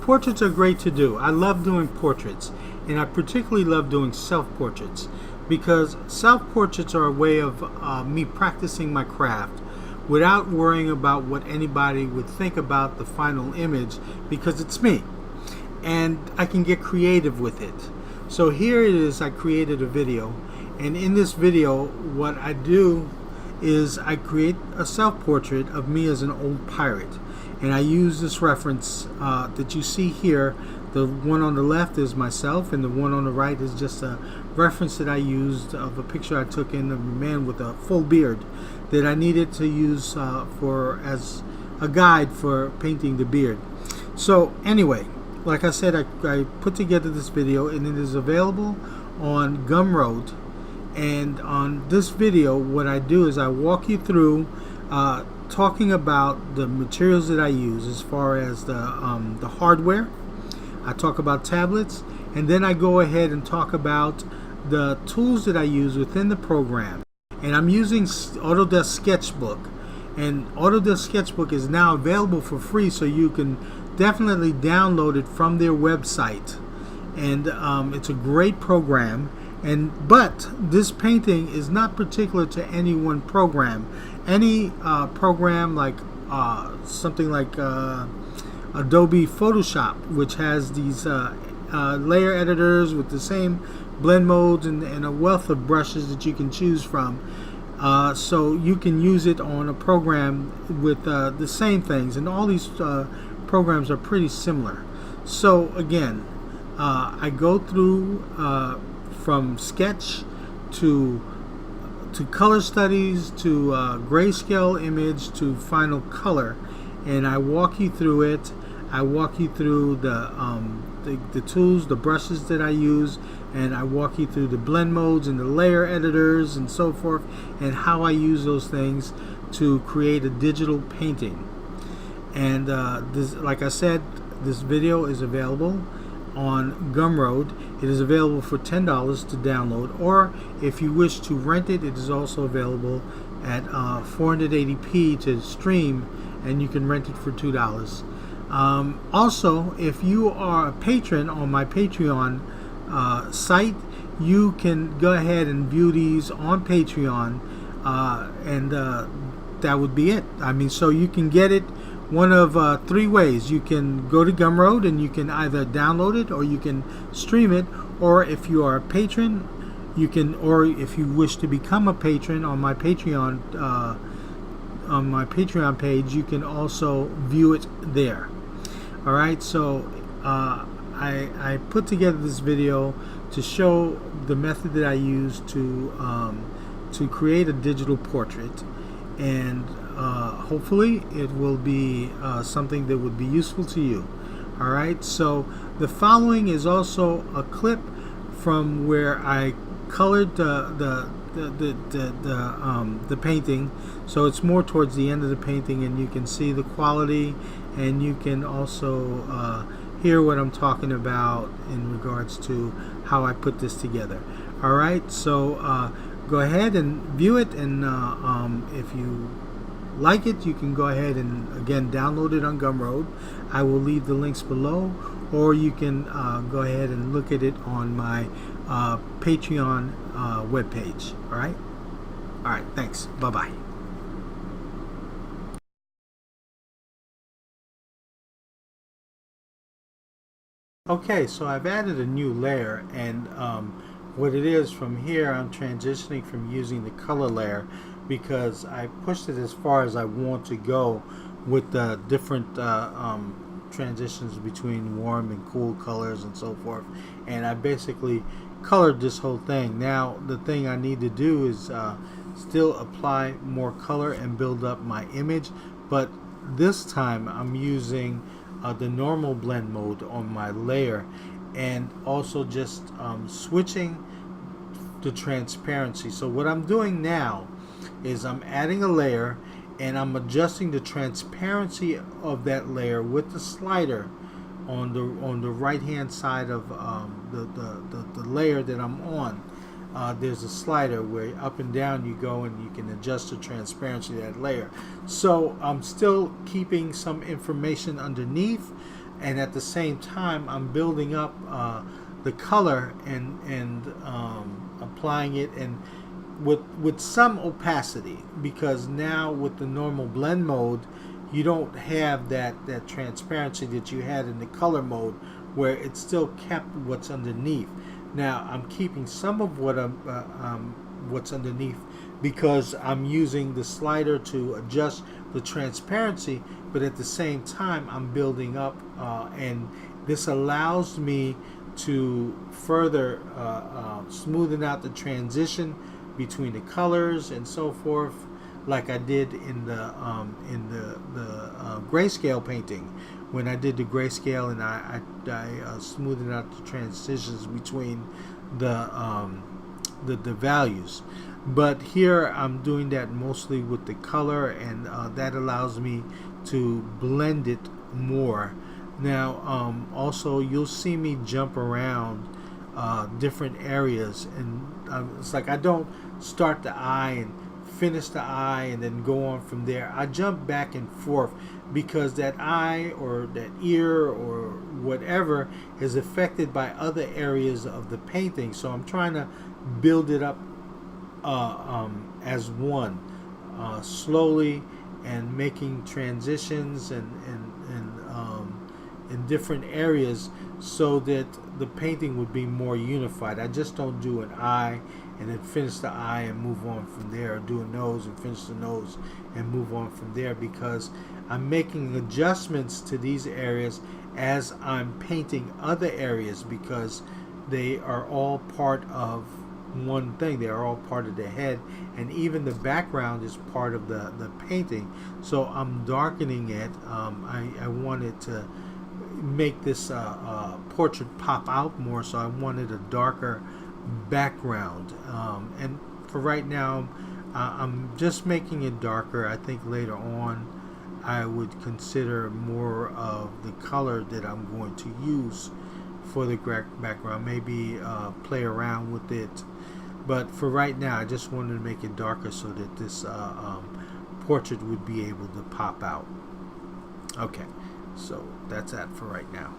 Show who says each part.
Speaker 1: portraits are great to do. I love doing portraits, and I particularly love doing self-portraits because self-portraits are a way of me practicing my craft without worrying about what anybody would think about the final image, because it's me and I can get creative with it. So here it is, I created a video, and in this video what I do is I create a self-portrait of me as an old pirate, and I use this reference that you see here. The one on the left is myself, and the one on the right is just a reference that I used of a picture I took in of a man with a full beard that I needed to use as a guide for painting the beard. So anyway, like I said, I put together this video, and it is available on Gumroad. And on this video, what I do is I walk you through talking about the materials that I use as far as the hardware. I talk about tablets, and then I go ahead and talk about the tools that I use within the program. And I'm using Autodesk Sketchbook, and Autodesk Sketchbook is now available for free, so you can definitely download it from their website. And it's a great program. But this painting is not particular to any one program. Any program like something like Adobe Photoshop, which has these layer editors with the same blend modes and a wealth of brushes that you can choose from. So you can use it on a program with the same things, and all these programs are pretty similar. So again, I go through from sketch to color studies to grayscale image to final color, and I walk you through it. I walk you through the tools, the brushes that I use, and I walk you through the blend modes and the layer editors and so forth, and how I use those things to create a digital painting. And this, like I said, this video is available on Gumroad. It is available for $10 to download, or if you wish to rent it, it is also available at 480p to stream, and you can rent it for $2. Also, if you are a patron on my Patreon site, you can go ahead and view these on Patreon, and that would be it. I mean, so you can get it one of three ways. You can go to Gumroad and you can either download it, or you can stream it, or if you are a patron, you can, or if you wish to become a patron on my Patreon page, you can also view it there. All right, so I put together this video to show the method that I use to create a digital portrait, and hopefully it will be something that would be useful to you. All right, so the following is also a clip from where I colored the painting, so it's more towards the end of the painting, and you can see the quality, and you can also hear what I'm talking about in regards to how I put this together. All right, so go ahead and view it, and if you like it, you can go ahead and again download it on Gumroad. I will leave the links below, or you can go ahead and look at it on my Patreon webpage. All right, thanks. Bye bye. Okay, so I've added a new layer, and what it is, from here I'm transitioning from using the color layer, because I pushed it as far as I want to go with the different transitions between warm and cool colors and so forth, and I basically colored this whole thing. Now the thing I need to do is still apply more color and build up my image, but this time I'm using the normal blend mode on my layer, and also just switching the transparency. So what I'm doing now is I'm adding a layer, and I'm adjusting the transparency of that layer with the slider on the right hand side of the layer that I'm on. There's a slider where up and down you go, and you can adjust the transparency of that layer. So I'm still keeping some information underneath and at the same time I'm building up the color and applying it, and with some opacity, because now with the normal blend mode you don't have that transparency that you had in the color mode, where it still kept what's underneath. Now I'm keeping some of what's underneath, because I'm using the slider to adjust the transparency, but at the same time I'm building up, and this allows me to further smoothen out the transition between the colors and so forth, like I did in the grayscale painting. When I did the grayscale, and I smoothed out the transitions between the values. But here I'm doing that mostly with the color, and that allows me to blend it more. Now also you'll see me jump around different areas, and it's like I don't start the eye and finish the eye and then go on from there. I jump back and forth, because that eye or that ear or whatever is affected by other areas of the painting, so I'm trying to build it up as one, slowly, and making transitions and in different areas, so that the painting would be more unified. I just don't do an eye and then finish the eye and move on from there, or do a nose and finish the nose and move on from there, because I'm making adjustments to these areas as I'm painting other areas, because they are all part of one thing. They are all part of the head, and even the background is part of the painting. So I'm darkening it. I wanted to make this portrait pop out more, so I wanted a darker background, and for right now I'm just making it darker. I think later on I would consider more of the color that I'm going to use for the background, maybe play around with it, but for right now I just wanted to make it darker so that this portrait would be able to pop out. Okay, so that's that for right now.